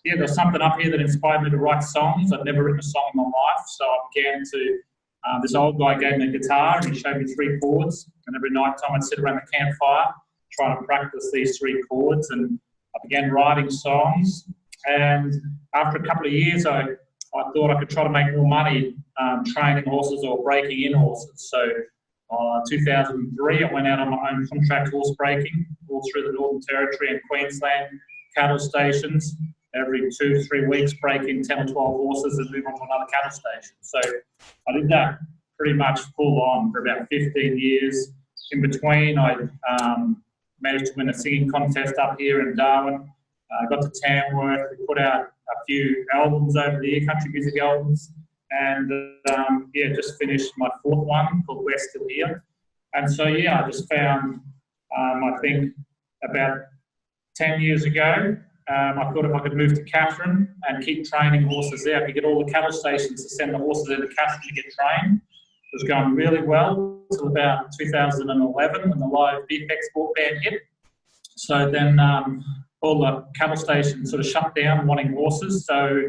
yeah, there's something up here that inspired me to write songs. I'd never written a song in my life, so I began to, this old guy gave me a guitar and he showed me 3 chords, and every night time I'd sit around the campfire trying to practice these 3 chords, and I began writing songs. And after a couple of years, I thought I could try to make more money training horses or breaking in horses. So 2003, I went out on my own contract horse breaking all through the Northern Territory and Queensland cattle stations. Every 2 to 3 weeks, break in 10 or 12 horses and move on to another cattle station. So I did that pretty much full on for about 15 years. In between, I managed to win a singing contest up here in Darwin. Got to Tamworth. We put out a few albums over the year, country music albums. And yeah, just finished my 4th one called We're Still Here. And so, yeah, I just found, I think about 10 years ago, I thought if I could move to Katherine and keep training horses there, I could get all the cattle stations to send the horses into Katherine to get trained. It was going really well until about 2011 when the live beef export ban hit. So then all the cattle stations sort of shut down wanting horses. So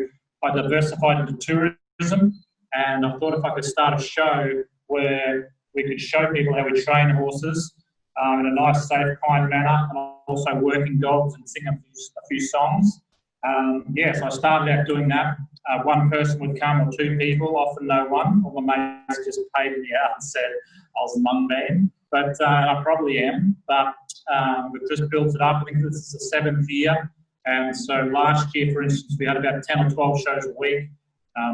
I diversified into tourism, and I thought if I could start a show where we could show people how we train horses in a nice, safe, kind manner, and also working dogs and sing a few songs. Yeah, so I started out doing that. One person would come or 2 people, often no one. All my mates just paid me out and said I was a mung man, but I probably am. But we've just built it up. I think this is the 7th year. And so last year, for instance, we had about 10 or 12 shows a week.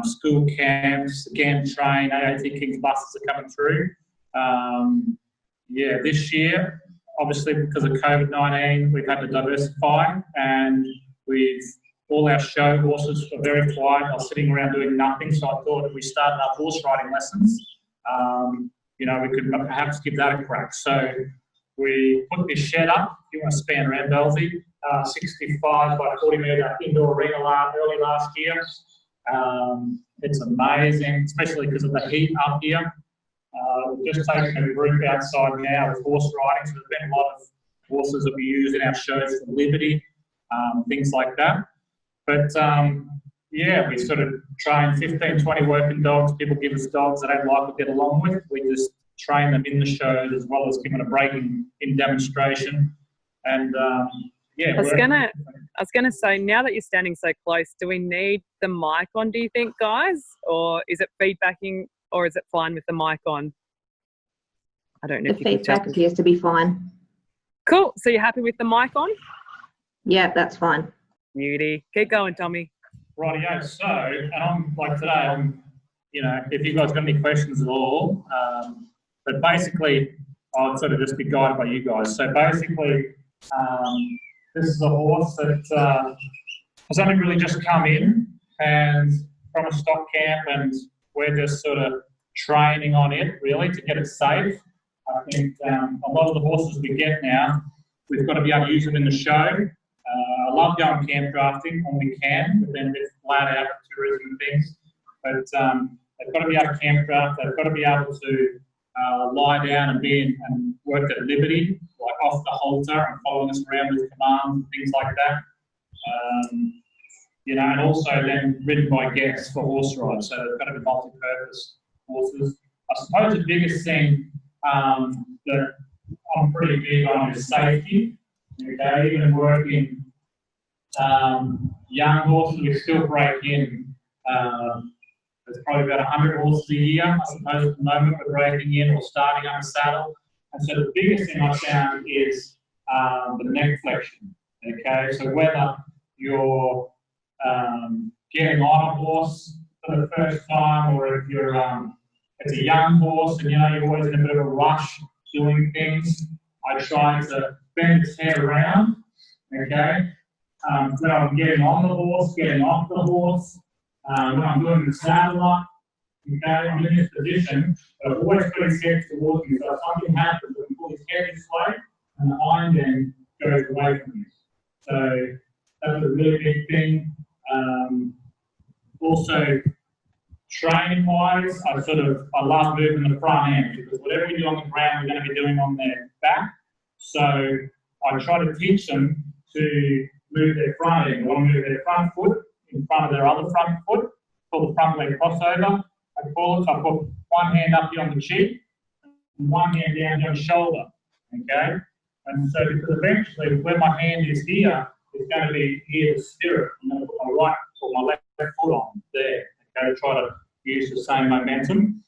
School camps, again, train, AAT Kings buses are coming through. Yeah, this year, obviously because of COVID-19, we've had to diversify, and all our show horses were very quiet. I was sitting around doing nothing, so I thought if we started our horse riding lessons, you know, we could perhaps give that a crack. So we put this shed up, if you want to span around Belsey, 65 by 40 metre indoor arena early last year. It's amazing, especially because of the heat up here. We've just taken a group outside now with horse riding, so there's been a lot of horses that we use in our shows for Liberty, things like that. But yeah, we sort of train 15, 20 working dogs. People give us dogs they don't like or get along with. We just train them in the shows as well as giving a breaking in demonstration. And yeah, I was gonna say, now that you're standing so close, do we need the mic on, do you think, guys? Or is it feedbacking, or is it fine with the mic on? I don't know if you can tell. The feedback appears to be fine. Cool. So you're happy with the mic on? Yeah, that's fine. Beauty. Keep going, Tommy. Rightio. So, and I'm like today, I'm, you know, if you guys got any questions at all, but basically, I'll sort of just be guided by you guys. So basically, this is a horse that has only really just come in and from a stock camp, and we're just sort of training on it really to get it safe. I think a lot of the horses we get now, we've got to be able to use them in the show. I love going camp drafting when we can, but then it's flat out for tourism and things. But they've got to be able to camp draft. They've got to be able to lie down and be in, and work at liberty, like off the halter and following us around with commands and things like that. You know, and also then ridden by guests for horse rides. So they've got to be multi-purpose horses. I suppose the biggest thing that I'm pretty big on is safety. Okay, even working young horses, we still break in. There's probably about 100 horses a year, I suppose, at the moment we're breaking in or starting on the saddle. And so the biggest thing I found is the neck flexion. Okay, so whether you're getting on a horse for the first time, or if you're it's a young horse and you know you're always in a bit of a rush doing things, I try to bend its head around. Okay, when I'm getting on the horse, getting off the horse, when I'm doing the saddle up, okay, I'm in this position, but I've always got his head towards me. So if something happens, I can pull his head this way, and the hind end goes away from me. So that's a really big thing. Also, training-wise, I love moving the front end, because whatever we do on the ground, we're going to be doing on their back. So I try to teach them to move their front end. They want to move their front foot front of their other front foot, called the front leg crossover. I call it. So I put one hand up here on the cheek, and one hand down here on the shoulder. Okay, and so because eventually where my hand is here is going to be here the stirrup. I'm going to put my right or my left foot on there. Okay, to try to use the same momentum.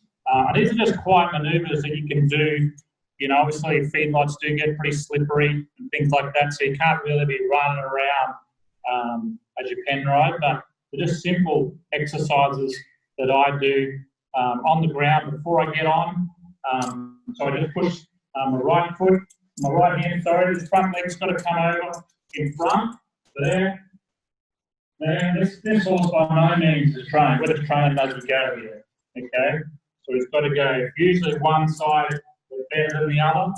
These are just quiet manoeuvres that you can do. You know, obviously feedlots do get pretty slippery and things like that, so you can't really be running around as you pen ride, but they're just simple exercises that I do on the ground before I get on. So I just push my right foot, my right hand, sorry, this front leg's got to come over in front, there. This horse by no means is trained. We're just trained as we go here, okay? So we've got to go, usually one side is better than the other.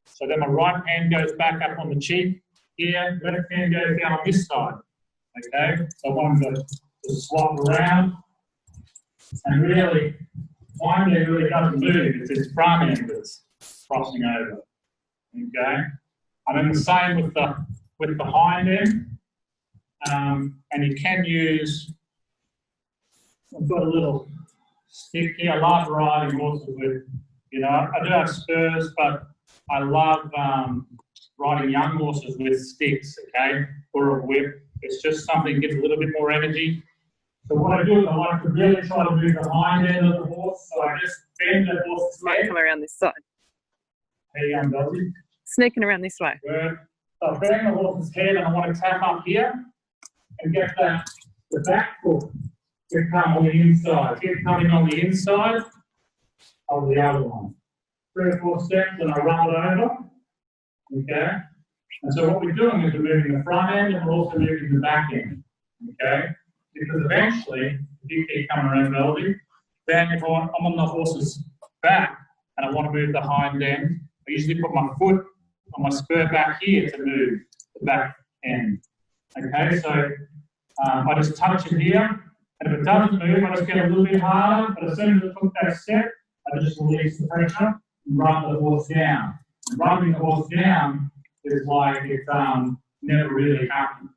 So then my right hand goes back up on the cheek here, left hand goes down on this side, okay? So I want them to swap around, and really, one leg really doesn't move, it's this front end that's crossing over, okay? And then the same with the hind end. And you can use, I've got a little stick here. I love riding horses with, you know, I do have spurs, but I love riding young horses with sticks, okay, or a whip. It's just something that gives a little bit more energy. So what I do is I like to really try to move the hind end of the horse, so I just bend the horse's head. Come around this side. How you going, Dodgy? Sneaking around this way. Good. So I bend the horse's head and I want to tap up here and get the back foot to come on the inside. Get coming on the inside of the other one. 3 or 4 steps and I run it over. Okay? And so what we're doing is we're moving the front end and we're also moving the back end. Okay? Because eventually, if you keep coming around Melody, then if I'm on the horse's back and I want to move the hind end, I usually put my foot on my spur back here to move the back end. Okay, so I just touch it here, and if it doesn't move, I just get a little bit harder, but as soon as I took that step, I just release the pressure and run the horse down. And running the horse down is like it's never really happened.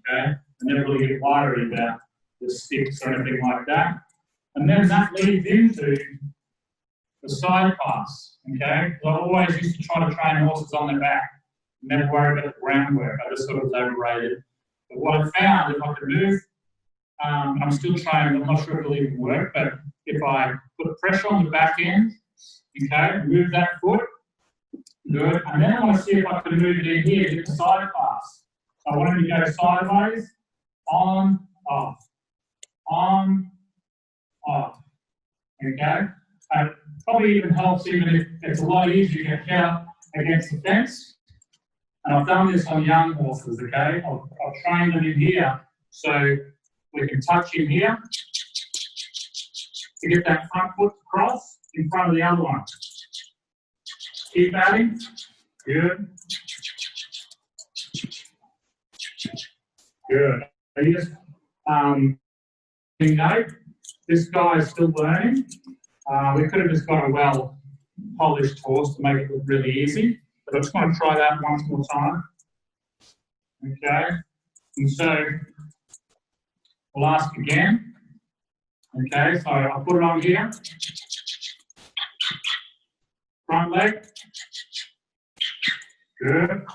Okay, I never really get worried about the sticks or anything like that. And then that leads into the side pass. Okay, so I always used to try to train horses on their back, never worry about the groundwork. I just sort of overrated. But what I found, if I could move, I'm still trying, I'm not sure if it'll even work, but if I put pressure on the back end, okay, move that foot, good, and then I want to see if I can move it in here, get the side pass. So I want it to go sideways, on, off, okay? And probably even helps even if it's a lot easier to get out against the fence. And I've done this on young horses, okay? I've trained them in here, so we can touch in here to get that front foot across in front of the other one. Keep adding. Good. Good. You just, note, this guy is still learning. We could have just got a well-polished horse to make it look really easy. But I just want to try that once more time. Okay, and so we'll ask again. Okay, so I'll put it on here. Front leg. Good.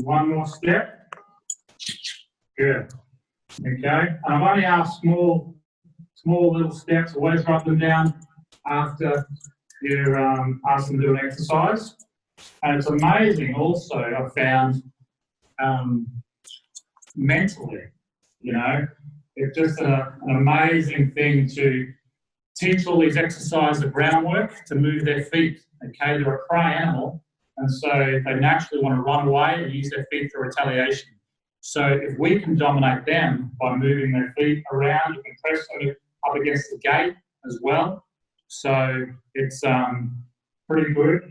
One more step. Good. Okay, and I've only asked small little steps. Always write them down after you ask them to do an exercise. And it's amazing also, I've found, mentally, you know, it's just an amazing thing to teach all these exercises of groundwork to move their feet, okay? They're a prey animal, and so they naturally want to run away and use their feet for retaliation. So if we can dominate them by moving their feet around, you can press them up against the gate as well. So it's pretty good.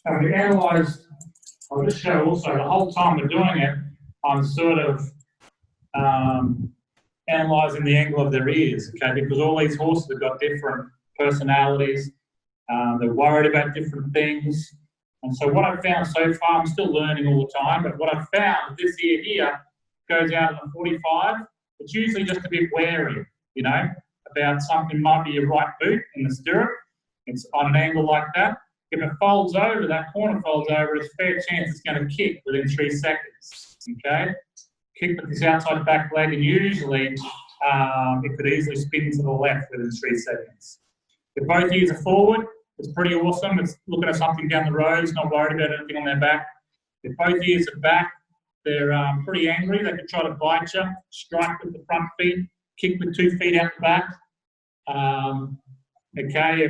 And we analysed, I'll just show also, the whole time we're doing it, I'm sort of analysing the angle of their ears, okay, because all these horses have got different personalities, they're worried about different things. And so what I've found so far, I'm still learning all the time, but what I've found, this ear here goes out at 45, it's usually just a bit wary, you know, about something might be your right boot in the stirrup. It's on an angle like that. If it folds over, that corner folds over, it's a fair chance it's going to kick within 3 seconds, okay? Kick with this outside back leg, and usually it could easily spin to the left within 3 seconds. If both ears are forward, it's pretty awesome. It's looking at something down the road. It's not worried about anything on their back. If both ears are back, they're pretty angry. They can try to bite you, strike with the front feet, kick with 2 feet out the back. Okay,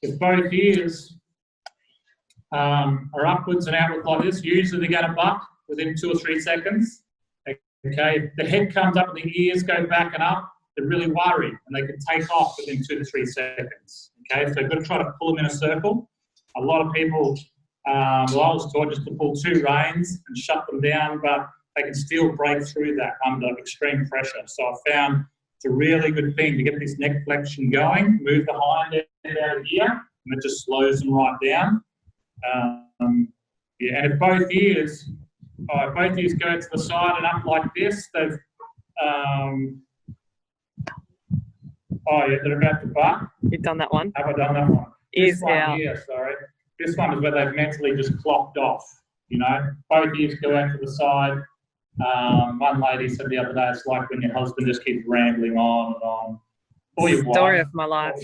if both ears are upwards and outwards like this, usually they're going to buck within 2 or 3 seconds. Okay, if the head comes up and the ears go back and up, they're really worried and they can take off within 2 to 3 seconds. Okay, so you've got to try to pull them in a circle. A lot of people, I was taught just to pull 2 reins and shut them down, but they can still break through that under extreme pressure. So I found it's a really good thing to get this neck flexion going, move the hind end out of gear, and it just slows them right down. Yeah, and if both ears go to the side and up like this, they've, they're about to buck. You've done that one? Have I done that one? Ears this one out. here, sorry. This one is where they've mentally just clocked off, you know. Both ears go out to the side. One lady said the other day, it's like when your husband just keeps rambling on and on. Or your Story wife, of my life.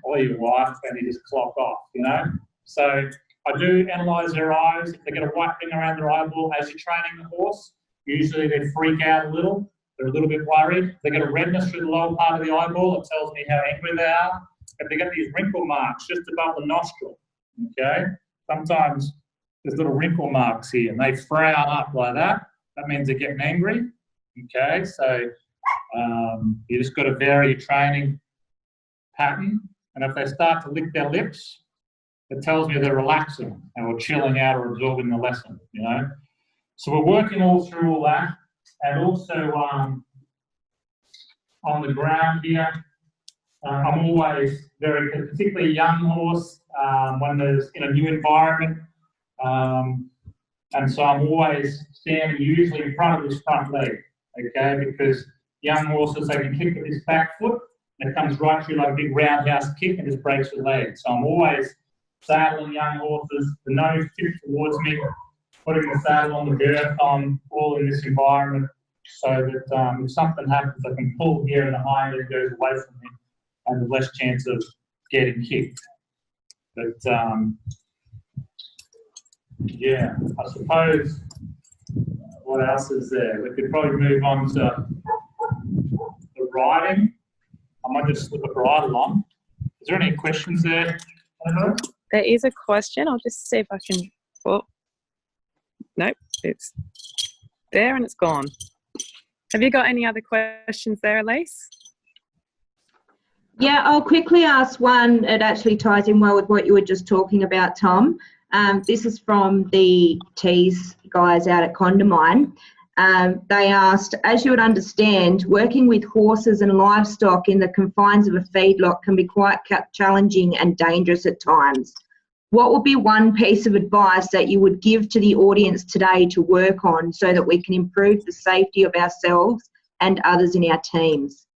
or your wife, and you just clock off, you know. So I do analyse their eyes. If they get a white ring around their eyeball as you're training the horse, usually they freak out a little. They're a little bit worried. If they get a redness through the lower part of the eyeball, it tells me how angry they are. If they get these wrinkle marks just above the nostril, okay? Sometimes there's little wrinkle marks here and they frown up like that. That means they're getting angry, okay? So you just got to vary your training pattern. And if they start to lick their lips, it tells me they're relaxing or chilling out or absorbing the lesson, you know? So we're working all through all that. And also on the ground here, I'm always very, particularly a young horse, when there's in a new environment. And so I'm always standing usually in front of this front leg, okay? Because young horses, they can kick with this back foot, and it comes right through like a big roundhouse kick and just breaks the leg. So I'm always saddling young horses, the nose tipped towards me, putting the saddle on the girth on, all in this environment, so that if something happens, I can pull here and the hind end goes away from me, and there's less chance of getting kicked. But yeah, I suppose, what else is there? We could probably move on to the riding. I might just slip a bridle on. Is there any questions there? There is a question. I'll just see if I can. Oh, nope, it's there and it's gone. Have you got any other questions there, Elise? Yeah, I'll quickly ask one. It actually ties in well with what you were just talking about, Tom. This is from the Tees guys out at Condamine. They asked, as you would understand, working with horses and livestock in the confines of a feedlot can be quite challenging and dangerous at times. What would be one piece of advice that you would give to the audience today to work on so that we can improve the safety of ourselves and others in our teams?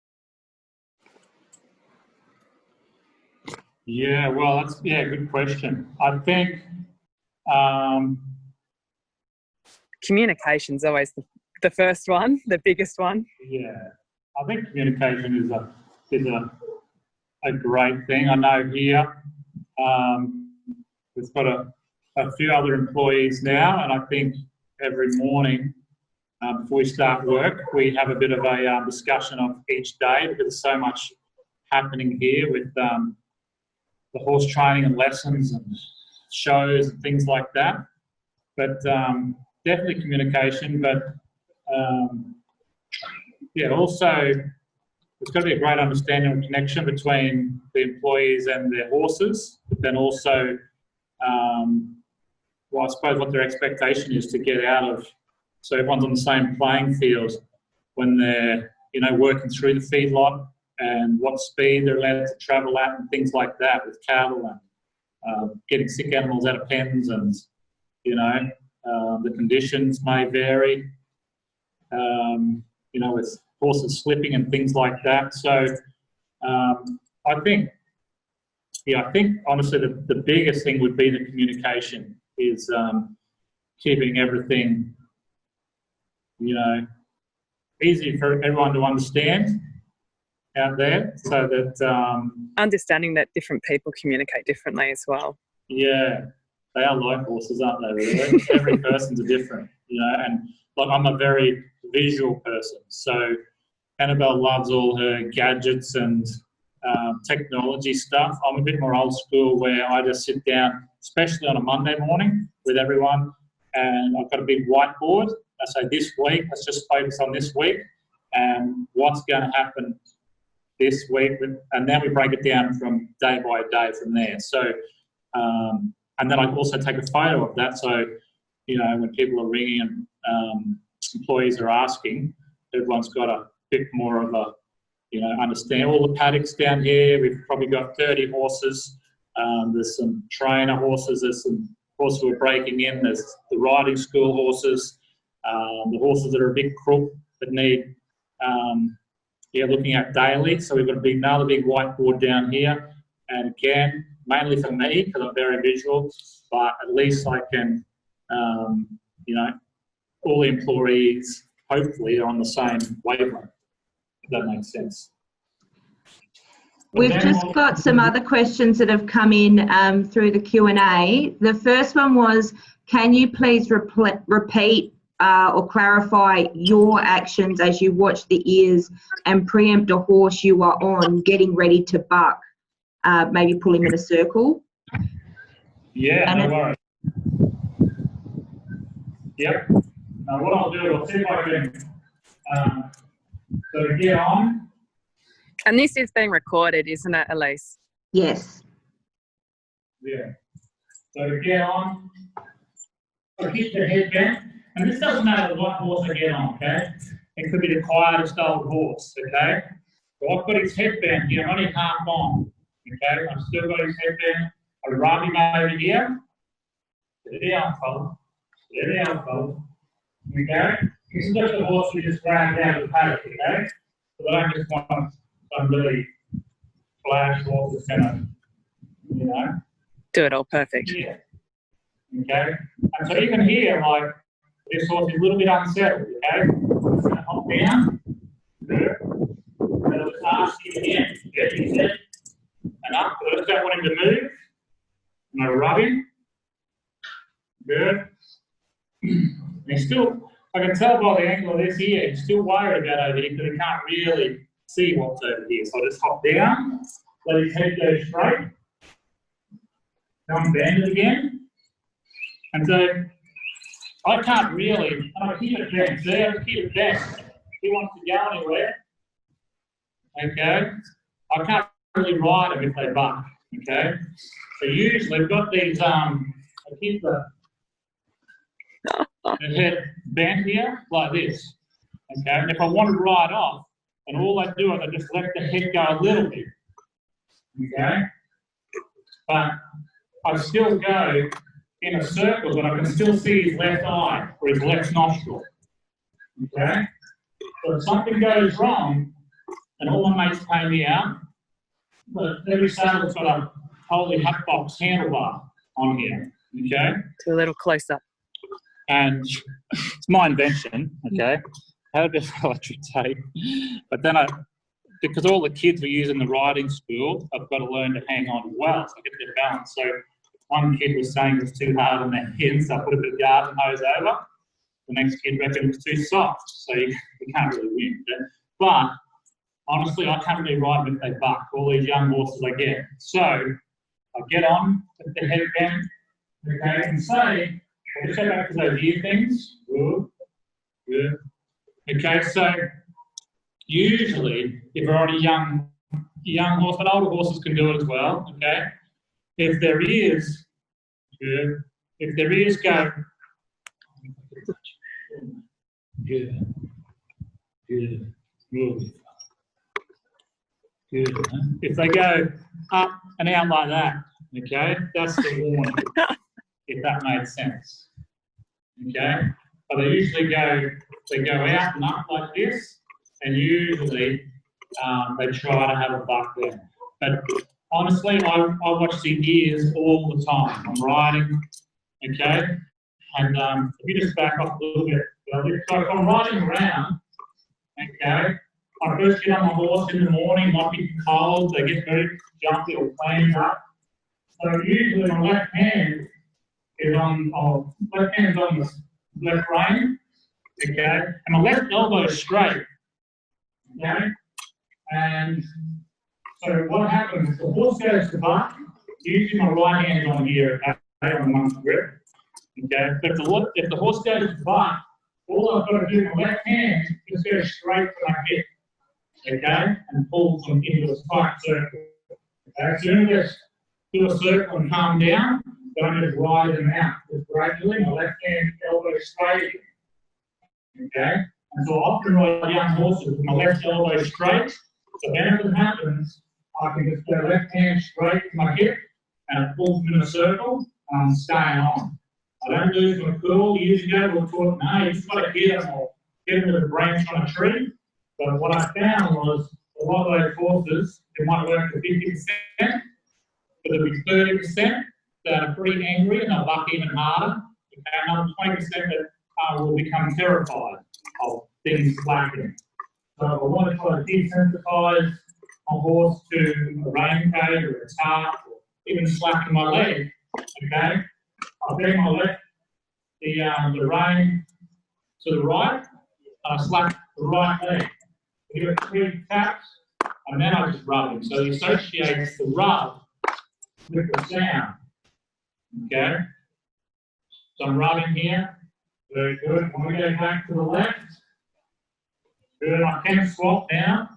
Yeah, well, that's a good question. I think communication's always the first one, the biggest one. Yeah, I think communication is a great thing. I know here we've got a few other employees now, and I think every morning before we start work, we have a bit of a discussion of each day, because there's so much happening here with the horse training and lessons and shows and things like that. But definitely communication, but yeah, also there's got to be a great understanding and connection between the employees and their horses, but then also, well, I suppose what their expectation is to get out of, so everyone's on the same playing field when they're, you know, working through the feedlot, and what speed they're allowed to travel at and things like that with cattle, and getting sick animals out of pens, and, you know, the conditions may vary. you know, with horses slipping and things like that. So I think honestly the biggest thing would be the communication, is keeping everything, you know, easy for everyone to understand out there, so that understanding that different people communicate differently as well. Yeah, they are like horses, aren't they, really? Every person's different, you know, and like I'm a very visual person, so Annabelle loves all her gadgets and technology stuff. I'm a bit more old school, where I just sit down, especially on a Monday morning with everyone, and I've got a big whiteboard. I say, this week, let's just focus on this week and what's going to happen this week, and then we break it down from day by day from there. So, and then I also take a photo of that, so, you know, when people are ringing and employees are asking, everyone's got a bit more of a, you know, understand all the paddocks down here. We've probably got 30 horses. There's some trainer horses. There's some horses who are breaking in. There's the riding school horses. The horses that are a bit crook that need, looking at daily. So we've got another big whiteboard down here. And again, mainly for me, because I'm very visual, but at least I can, you know, all the employees hopefully are on the same wavelength, if that makes sense. We've just got some other questions that have come in through the Q&A. The first one was, can you please repeat or clarify your actions as you watch the ears and preempt a horse you are on getting ready to buck? Maybe pull him in a circle. Yeah, no worries. Yep. Now what I'll do, I'll see if I can so get on. And this is being recorded, isn't it, Elise? Yes. Yeah. So to get on, I hit the head bend, and this doesn't matter what horse I get on, okay? It could be the quietest old horse, okay? So I've got his headband here, I'm only half on, okay? I've still got his headband. I rub him over here. Sit down, fella. Sit down, fella. Okay? This is just a horse we just grabbed out of the paddock, okay? So I don't just want some really flash horse that's gonna, you know, do it all perfect. Yeah. Okay? And so you can hear, like, this horse is a little bit unsettled, okay? It's gonna hop down. Good. And I'll just ask him again. Get his head and up. I just don't want him to move. And I rub him. Good. He's still, I can tell by the angle of this here, he's still worried about over here because he can't really see what's over here. So I just hop down, let his head go straight, come bend it again. And so I can't really, and I keep it bent. See, I keep it bent. If he wants to go anywhere, okay, I can't really ride them if they buck, okay. So usually I've got these, I keep the head bent here like this, okay. And if I want to ride off, and all I do is I just let the head go a little bit, okay. But I still go in a circle, but I can still see his left eye or his left nostril, okay. So if something goes wrong, and all my mates pay me out, but every saddle's got a holy hatbox handlebar on here, okay. Do a little close up. And it's my invention, okay. I had a bit of electric tape, but then because all the kids were using the riding school, I've got to learn to hang on well, so I get their balance. So one kid was saying it was too hard on their head, so I put a bit of garden hose over. The next kid reckoned it was too soft, so you can't really win. But honestly, I can't really ride them if they buck, all these young horses I get. So I get on, put the head bend, okay, and say, I'll just go back to those ear things. Good, good. Okay, so usually, if we're on a young horse, but older horses can do it as well, okay? If their ears, good. If their ears go, good, good, good, good. If they go up and out like that, okay, that's the warning, if that made sense, okay? But they usually go, they go out and up like this, and usually they try to have a buck there. But honestly, I watch the ears all the time. I'm riding, okay? And if you just back off a little bit, so if I'm riding around, okay, I first get on my horse in the morning, might be cold, they get very jumpy or cleaned up. So usually my left hand is on the left rein, okay, and my left elbow is straight, okay? And so what happens is the horse goes to buck, usually my right hand on here, okay, on the monk's grip, okay? But if the horse goes to buck, all I've got to do with my left hand is go straight to my hip, okay, and pull them into a spike circle. Okay, as soon as I do a circle and calm down, don't just ride them out. Just gradually, my left hand elbow straight. Okay, and so I often ride young horses with my left elbow straight. So then if it happens, I can just go left hand straight to my hip and it pulls them in a circle and I'm staying on. I don't lose my cool. Years ago, we were taught, no, you just got to hit them or hit them with a branch on a tree. But what I found was a lot of those horses, it might work for 50%, but there'll be 30% that are pretty angry and they'll buck even harder. Okay, another 20% that will become terrified of things slacking. So I want to try to desensitize a horse to a rain cage or a tarp or even slacking my leg. Okay, I'll bring my left, the rein to the right, slack the right leg. Give it 3 taps, and then I just rub him. So he associates the rub with the sound. Okay? So I'm rubbing here. Very good. When we go back to the left, good. I can swap now.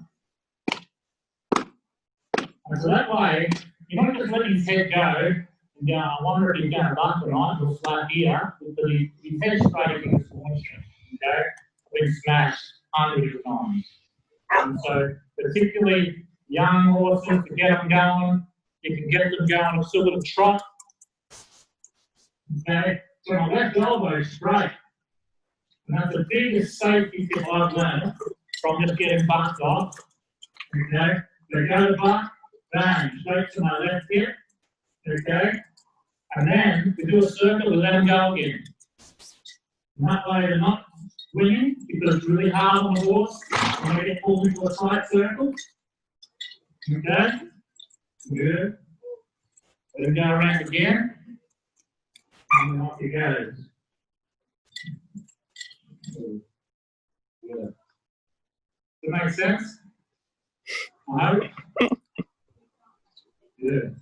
And so that way, you're not just letting his head go and go, I wonder if he's going to buck or not, he'll slap here, but his head straight into the solution. Okay? Been smashed hundreds of times. And so, particularly young horses, to get them going, you can get them going a sort of trot. Okay, so my left elbow is straight. And that's the biggest safety tip I've learned from just getting bucked off. Okay, they go to buck, bang, straight to my left hip. Okay, and then we do a circle and let them go again. And that way they're not swinging because it's really hard on the horse when they get pulled into a tight circle. Okay, good. Let him go around again, and then off he goes. Good. Does that make sense? I hope. Good.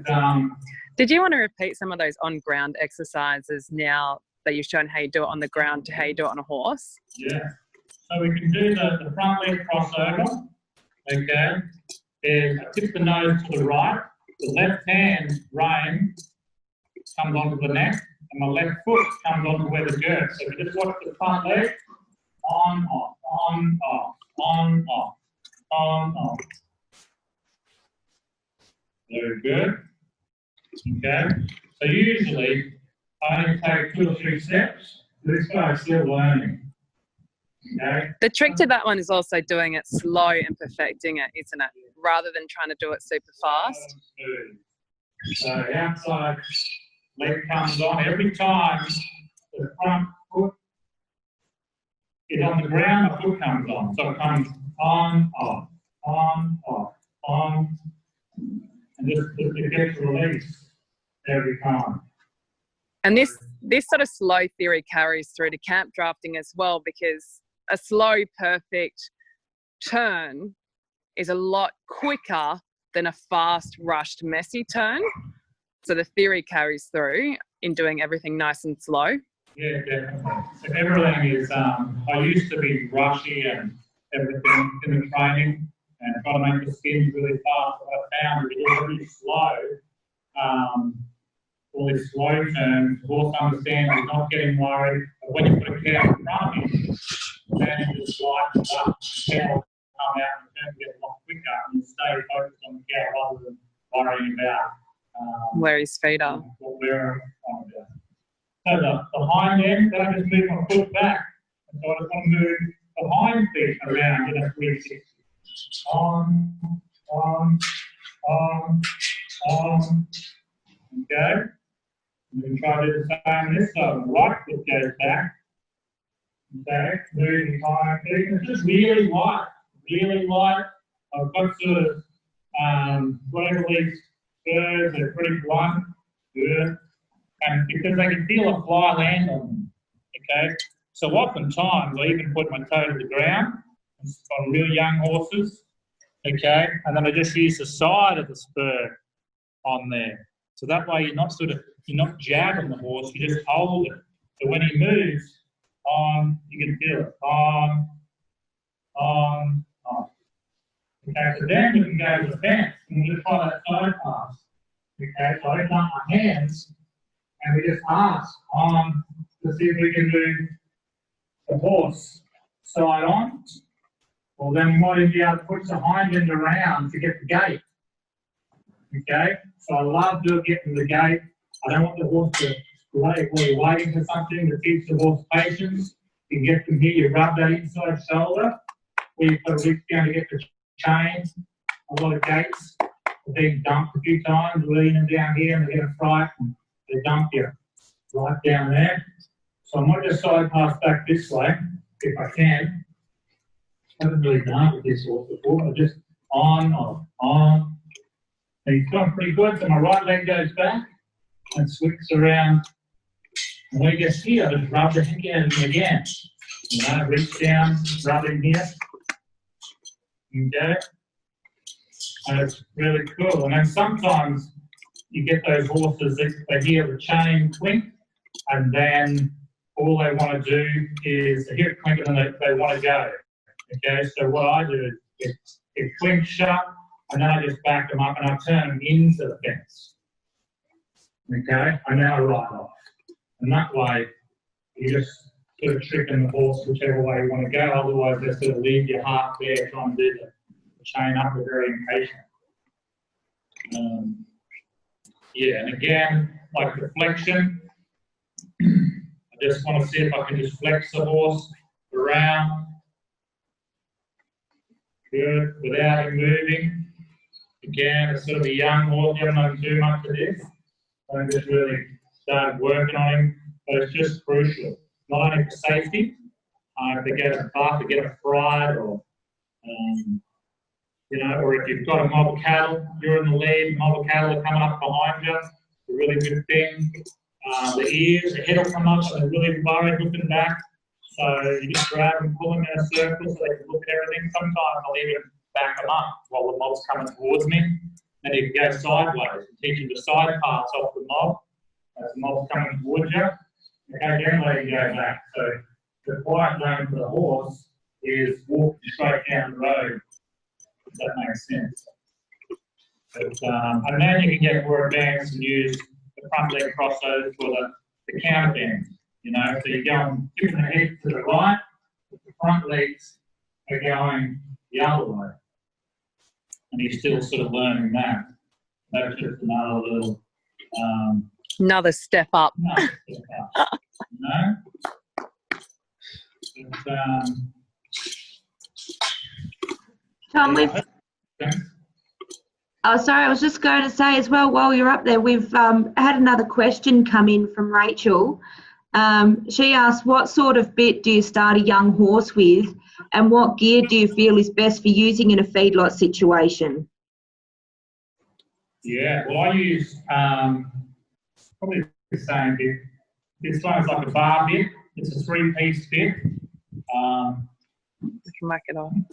But, did you want to repeat some of those on-ground exercises now that you've shown how you do it on the ground to how you do it on a horse? Yeah. So we can do the front leg crossover. Okay. Is I tip the nose to the right. The left hand rein comes onto the neck, and my left foot comes onto where the girth. So we just watch the front leg on, off, on, off, on, off, on, off. Very good. Okay. So usually I only take 2 or 3 steps. This guy's still learning. Okay. The trick to that one is also doing it slow and perfecting it, isn't it? Rather than trying to do it super fast. So outside leg comes on every time the front foot is on the ground, the foot comes on. So it comes on, off, on, off, on, and just it gets released every time. And this sort of slow theory carries through to camp drafting as well, because a slow, perfect turn is a lot quicker than a fast, rushed, messy turn. So the theory carries through in doing everything nice and slow. Yeah, definitely. So everything is, I used to be rushy and everything in the training and try to make the skins really fast. What I found is really slow. All these slow turns, the horse understands he's not getting worried. But when you put a cow in front of him, then you just lightens up, the cow will come out and the turn gets a lot quicker and you stay focused on the cow rather than worrying about where his feet are. What we're on about. So the hind end, then I just move my foot back. And so I just want to move the hind feet around in a 360. On. Okay. And then try to do the same this side. The right foot goes back. Okay. Moving hind feet. It's just really light. Really light. I've got sort of whatever these spurs are pretty blunt. Good. And because they can feel a fly land on them. Okay. So oftentimes I even put my toe to the ground on real young horses. Okay. And then I just use the side of the spur on there. So that way you're not jabbing the horse, you just hold it. So when he moves on, you can feel it. On. Okay, so then you can go to the fence and we just try that side pass. Okay, so I open up my hands and we just ask on to see if we can do the horse side on. Well, then we might even be able to push the hind end around to get the gate. Okay, so I love getting the gate. I don't want the horse to wait while you're waiting for something to teach the horse patience. You get from here, you rub that inside shoulder, where you've got to reach down to get the chain. A lot of gates are being dumped a few times, leaning down here and they get a fright and they dump you right down there. So I might just side pass back this way, if I can. I haven't really done it with this horse before, but just on. And he's going pretty good, so my right leg goes back and swings around. And when he gets here, I just rub the heck out of him again. You know, reach down, rub him here. Okay? And it's really cool. And then sometimes you get those horses that they hear the chain clink, and then all they want to do is they hear it clink and then they want to go. Okay, so what I do is it clinks shut, and then I just back them up and I turn them into the fence. Okay, and then I ride off. And that way, you just sort of tricking the horse whichever way you want to go, otherwise they sort of leave your heart there trying to do the chain up. They're very impatient. Yeah, and again, like the flexion, I just want to see if I can just flex the horse around. Good, without him moving. Again, it's sort of a young horse, you haven't done too much of this. I just really started working on him, but it's just crucial. Not only for safety, if they get a buck, they get a fright, or you know, or if you've got a mob of cattle, you're in the lead, mob of cattle are coming up behind you. It's a really good thing. The ears, the head will come up, and they're really worried looking back. So you just grab and pull them in a circle so they can look at everything. Sometimes I'll even back them up while the mob's coming towards me. Then you can go sideways and teach them the side parts off the mob as the mob's coming towards you. Okay, then let you go back. So the quiet zone for the horse is walking straight down the road, if that makes sense. But, and then you can get more advanced and use the front leg crossovers for the counter bend. You know, so you're going, giving the head to the right, but the front legs are going the other way. And you're still sort of learning that. That's just another little... another step up. Another step up. You know? But, Tom, oh, sorry, I was just going to say as well, while you're up there, we've had another question come in from Rachel. She asked, what sort of bit do you start a young horse with, and what gear do you feel is best for using in a feedlot situation? Yeah, well, I use probably the same bit. This one's like a bar bit. It's a 3-piece bit. You can make it on.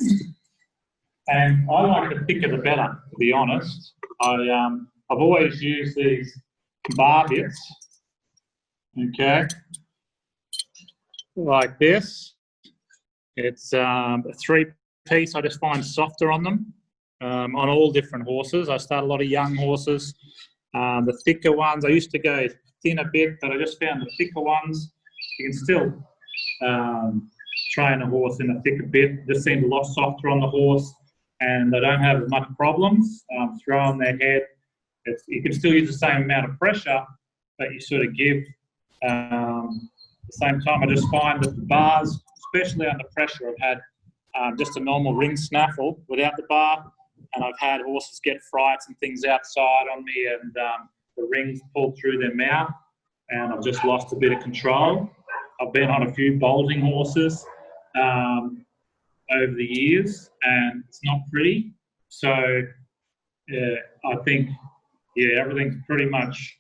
And I like the thicker the better, to be honest. I've always used these bar bits. Okay, like this. It's a 3-piece. I just find softer on them, on all different horses. I start a lot of young horses. The thicker ones, I used to go thin a bit, but I just found the thicker ones, you can still train a horse in a thicker bit. Just seems a lot softer on the horse, and they don't have as much problems throwing their head. You can still use the same amount of pressure, but you sort of give. At the same time, I just find that the bars, especially under pressure. I've had just a normal ring snaffle without the bar, and I've had horses get frights and things outside on me, and the rings pulled through their mouth, and I've just lost a bit of control. I've been on a few bolting horses over the years, and it's not pretty. So I think, yeah, everything's pretty much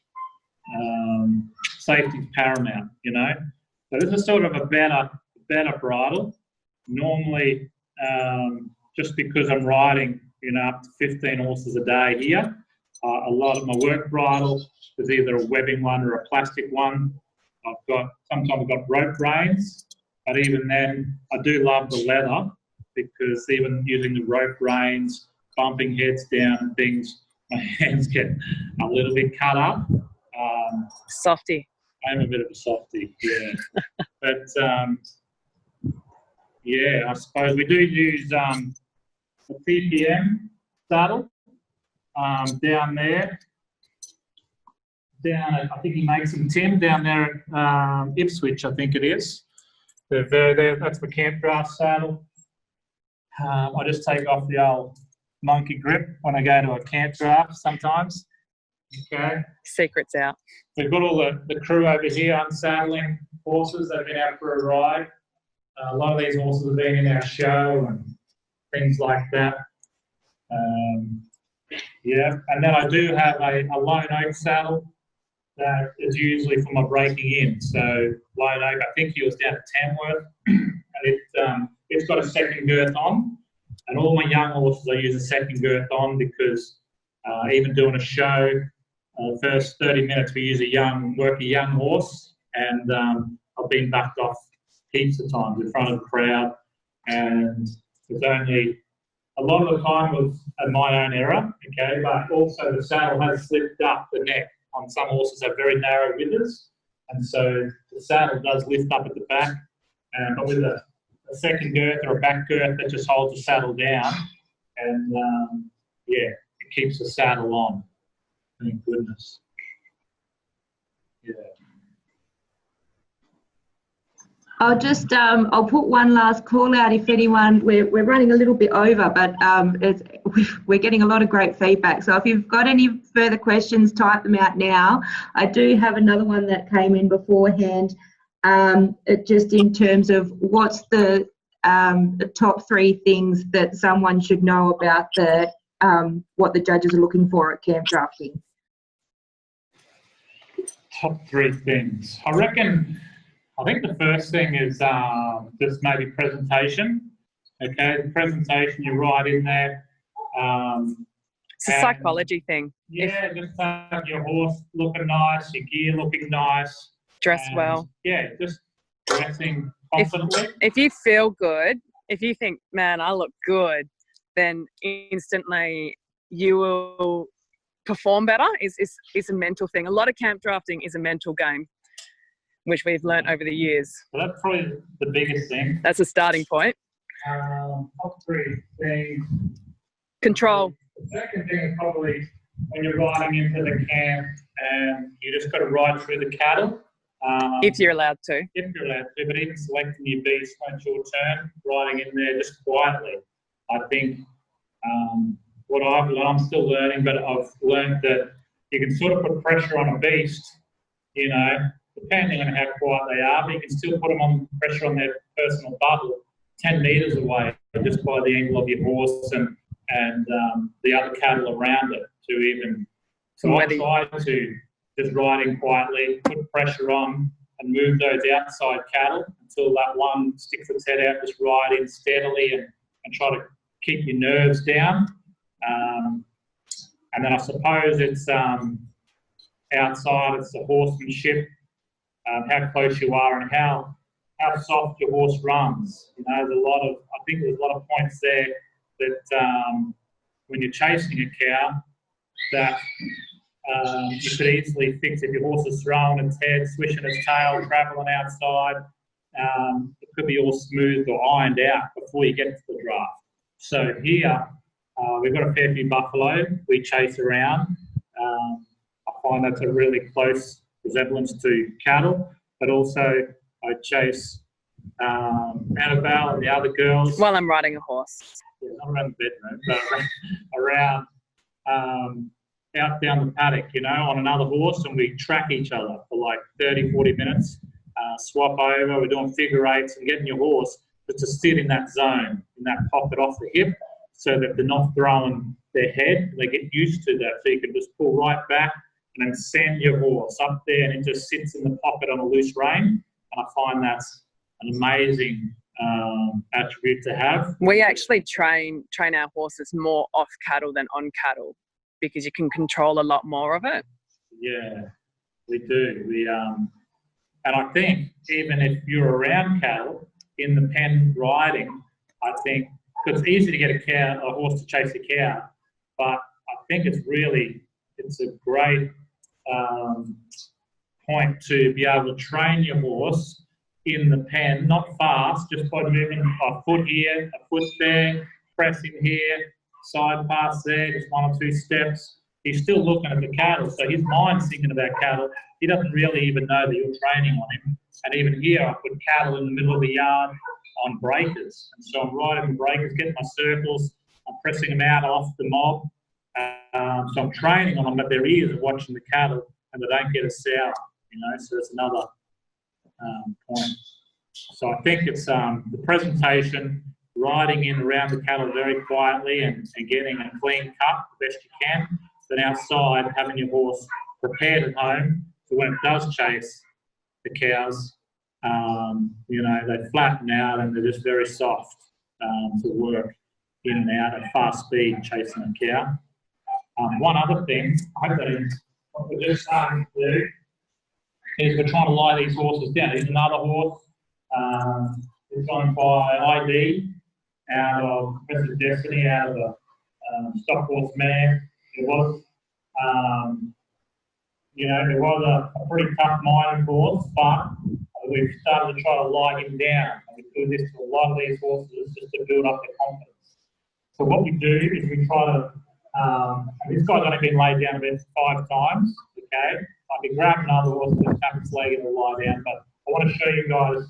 safety's paramount, you know. So this is sort of a better bridle. Normally, just because I'm riding, you know, up to 15 horses a day here, a lot of my work bridle is either a webbing one or a plastic one. Sometimes I've got rope reins, but even then, I do love the leather, because even using the rope reins, bumping heads down and things, my hands get a little bit cut up. Softy. I'm a bit of a softy, yeah. But yeah, I suppose we do use a PPM saddle down there. I think he makes them, Tim, down there at Ipswich, I think it is. That's the campdraft saddle. I just take off the old monkey grip when I go to a campdraft sometimes. Okay. Secrets out. We've got all the crew over here unsaddling horses that have been out for a ride. A lot of these horses have been in our show and things like that. Yeah, and then I do have a lone oak saddle that is usually for my breaking in. So lone oak, I think he was down at Tamworth, and it's got a second girth on. And all my young horses I use a second girth on, because even doing a show, first 30 minutes we use work a young horse, and I've been backed off heaps of times in front of the crowd, and it's only a lot of the time was at my own error, okay, but also the saddle has slipped up the neck. On some horses have very narrow withers, and so the saddle does lift up at the back, but with a second girth or a back girth that just holds the saddle down, and yeah, it keeps the saddle on. Thank goodness. Yeah. I'll put one last call out if anyone, we're running a little bit over, but we're getting a lot of great feedback. So if you've got any further questions, type them out now. I do have another one that came in beforehand, just in terms of what's the top 3 things that someone should know about what the judges are looking for at camp drafting. Top 3 things. I think the first thing is just maybe presentation. Okay, the presentation, you write in there. It's a psychology thing. Yeah, just your horse looking nice, your gear looking nice. Dress well. Yeah, just dressing confidently. If you feel good, if you think, man, I look good, then instantly you will perform better. Is a mental thing. A lot of camp drafting is a mental game, which we've learnt over the years. So that's probably the biggest thing. That's a starting point. Top 3 things. Control. The second thing is probably when you're riding into the camp and you just got to ride through the cattle. If you're allowed to. If you're allowed to, but even selecting your beast when it's your turn, riding in there just quietly. I think what I've learned, I'm still learning, but I've learned that you can sort of put pressure on a beast, you know, depending on how quiet they are, but you can still put them on pressure on their personal bubble 10 metres away, just by the angle of your horse and the other cattle around it to even. So I try to just riding quietly, put pressure on and move those outside cattle until that one sticks its head out, just ride in steadily and try to keep your nerves down. And then I suppose it's outside, it's the horsemanship, how close you are and how soft your horse runs. You know, I think there's a lot of points there that when you're chasing a cow that you could easily fix. If your horse is throwing its head, swishing its tail, travelling outside, it could be all smoothed or ironed out before you get to the draft. So here, we've got a fair few buffalo we chase around. I find that's a really close resemblance to cattle, but also I chase Annabelle and the other girls. While I'm riding a horse. Yeah, not around the bedroom, but around out down the paddock, you know, on another horse, and we track each other for like 30, 40 minutes, swap over, we're doing figure eights and getting your horse just to sit in that zone, in that pocket off the hip, so that they're not throwing their head. They get used to that, so you can just pull right back and then send your horse up there and it just sits in the pocket on a loose rein. And I find that's an amazing attribute to have. We actually train our horses more off cattle than on cattle because you can control a lot more of it. Yeah, we do. And I think even if you're around cattle in the pen riding, I think, because it's easy to get a horse to chase a cow, but I think it's a great point to be able to train your horse in the pen, not fast, just by moving a foot here, a foot there, pressing here, side pass there, just 1 or 2 steps. He's still looking at the cattle, so his mind's thinking about cattle. He doesn't really even know that you're training on him. And even here, I put cattle in the middle of the yard on breakers. And so I'm riding the breakers, getting my circles, I'm pressing them out off the mob. So I'm training on them, but their ears are watching the cattle and they don't get a sour, you know, so that's another point. So I think it's the presentation, riding in around the cattle very quietly and getting a clean cut the best you can. Then outside, having your horse prepared at home, so when it does chase the cows, you know, they flatten out and they're just very soft to work in and out at fast speed chasing a cow. One other thing, I hope that is what we're just starting to do, is we're trying to lie these horses down. Here's another horse. It's owned by ID out of Professor Destiny, out of a stock horse mare. It was, you know, it was a pretty tough mining horse, but we've started to try to lie him down. And we do this to a lot of these horses just to build up their confidence. So what we do is we try to, this guy's only been laid down about 5 times, okay? I can grab another horse and tap its leg and it'll lie down, but I want to show you guys,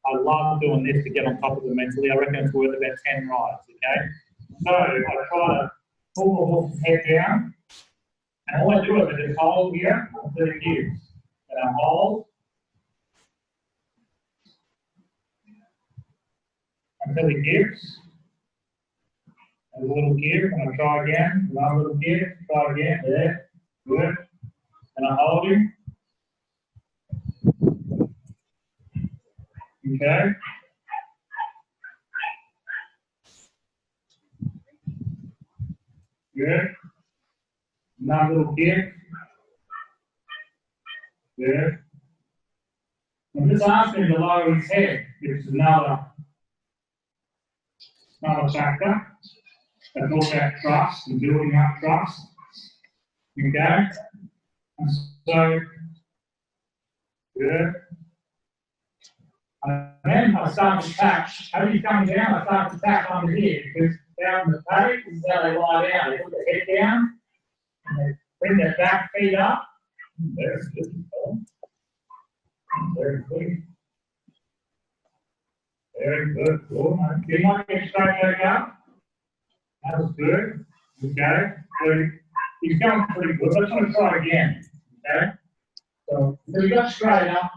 I love doing this to get on top of it mentally. I reckon it's worth about 10 rides, okay? So I try to pull the horse's head down, and all I do is I just hold here until it gives. And I hold until it gives. And a little give, and I try again, another little give, try again, there, good. And I hold him. Okay. Good. Another little give. Good. I'm just asking him to lower his head, which is another factor. That's all about trust and building up trust. Okay. And so, good. And then I start to tap. As you come down, I start to tap under here because down the paddock is how they lie down. They put their head down and they bring their back feet up. Very good. Very good. Very good. Cool. You might get straight back up. That was good. Okay. So he's going pretty good. Let's want to try again. Okay. So we got straight up.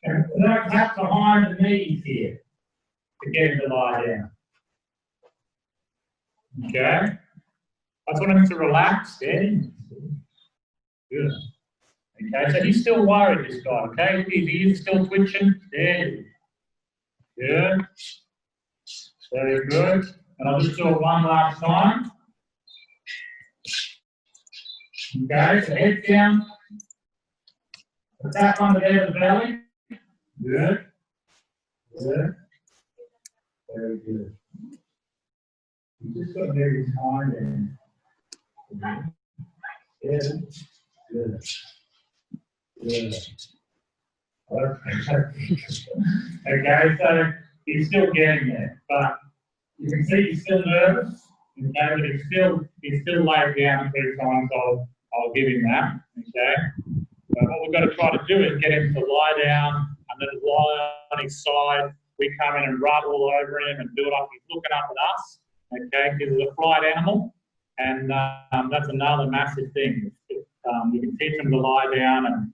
And then tap behind the knees here to get him to lie down. Okay. I just want him to relax. Steady. Good. Okay, so he's still worried, this guy, okay? His ears still twitching. Steady. Good. Very good. And I'll just do it one last time. Okay, so head down. Tap under there the belly. Good. Good. Very good. You just got to move his hind end. Good. Good. Good. Okay, so he's still getting there, but you can see he's still nervous. Okay, but he's still laid down 3 times. I'll give him that. Okay. But what we've got to try to do is get him to lie down and then lie on his side we come in and rub all over him and build up. He's looking up at us, okay, because he's a flight animal, and that's another massive thing. We can teach him to lie down, and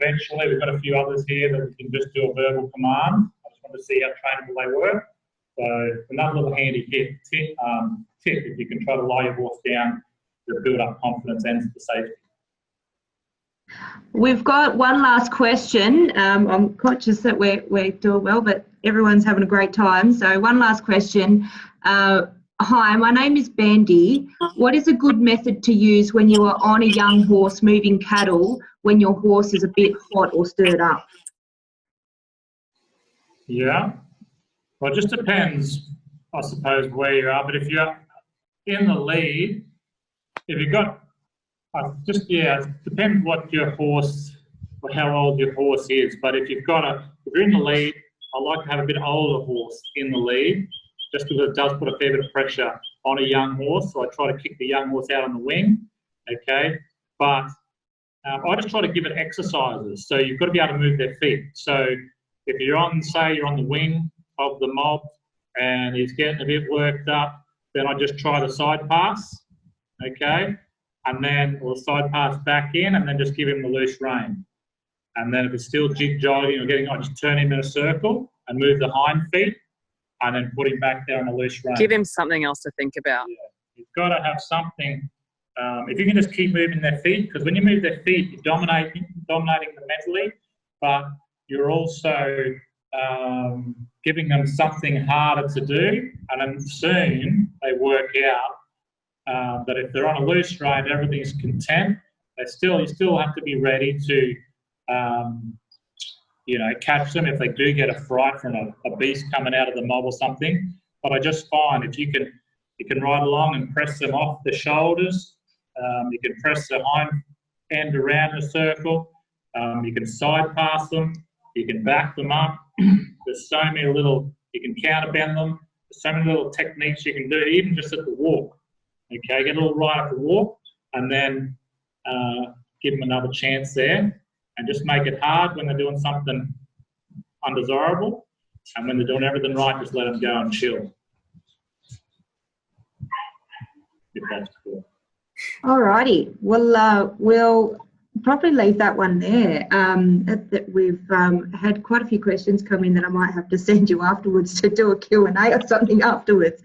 eventually we've got a few others here that we can just do a verbal command. I just want to see how trainable they work. So another little handy tip if you can try to lie your horse down to build up confidence and for safety. We've got one last question. I'm conscious that we're doing well, but everyone's having a great time. So one last question. Hi, my name is Bandy. What is a good method to use when you are on a young horse moving cattle when your horse is a bit hot or stirred up? Yeah, well, it just depends, I suppose, where you are. But if you're in the lead, if you've got, it depends what your horse, or how old your horse is. But if you're in the lead, I like to have a bit older horse in the lead, just because it does put a fair bit of pressure on a young horse. So I try to kick the young horse out on the wing, okay? But I just try to give it exercises. So you've got to be able to move their feet. So if you're on, say you're on the wing of the mob and he's getting a bit worked up, then I just try the side pass, okay? And then we'll side pass back in and then just give him the loose rein. And then if it's still jig-jogging or I just turn him in a circle and move the hind feet and then put him back there on a loose rein. Give him something else to think about. Yeah. You've got to have something. If you can just keep moving their feet, because when you move their feet, you're dominating them mentally, but you're also giving them something harder to do, and then soon they work out that if they're on a loose rein, everything's content. You still have to be ready to, catch them if they do get a fright from a beast coming out of the mob or something. But I just find if you can ride along and press them off the shoulders, you can press the hind end around the circle, you can side pass them, you can back them up. There's so many you can counterbend them. There's so many little techniques you can do, even just at the walk. Okay, get a little right at the walk and then give them another chance there, and just make it hard when they're doing something undesirable, and when they're doing everything right, just let them go and chill. If that's cool. All righty. Well, we'll probably leave that one there. We've had quite a few questions come in that I might have to send you afterwards to do a Q&A or something afterwards.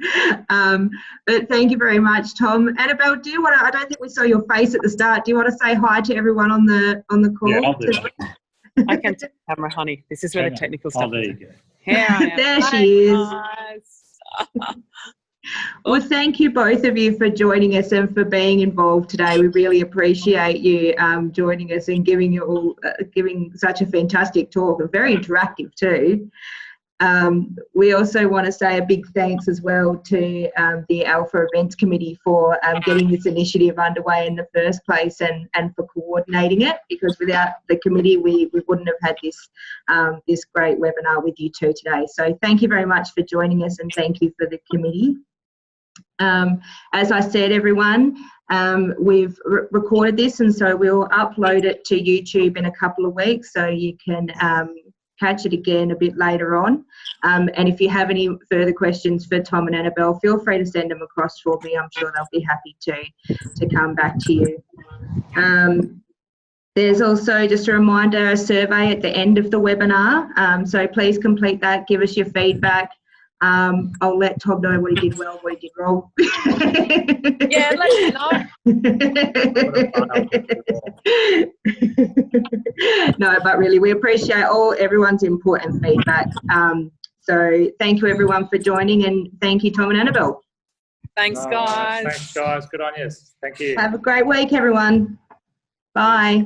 But thank you very much, Tom. Annabelle, do you want to, I don't think we saw your face at the start. Do you want to say hi to everyone on the call? Yeah, I'll do it. I can take the camera, honey. This is where the technical stuff there you go. Here I am. There she is. Guys. Well, thank you both of you for joining us and for being involved today. We really appreciate you joining us and giving such a fantastic talk, and very interactive too. We also want to say a big thanks as well to the ALFA Events Committee for getting this initiative underway in the first place and for coordinating it, because without the committee we wouldn't have had this great webinar with you two today. So thank you very much for joining us, and thank you for the committee. As I said, everyone, we've recorded this, and so we'll upload it to YouTube in a couple of weeks, so you can catch it again a bit later on. And if you have any further questions for Tom and Annabelle, feel free to send them across for me. I'm sure they'll be happy to come back to you. There's also, just a reminder, a survey at the end of the webinar. So please complete that, give us your feedback. I'll let Tom know what he did well, what he did wrong. Yeah, let me know. No, but really, we appreciate everyone's input and feedback. So thank you, everyone, for joining, and thank you, Tom and Annabelle. Thanks, guys. Thanks, guys. Good on you. Thank you. Have a great week, everyone. Bye.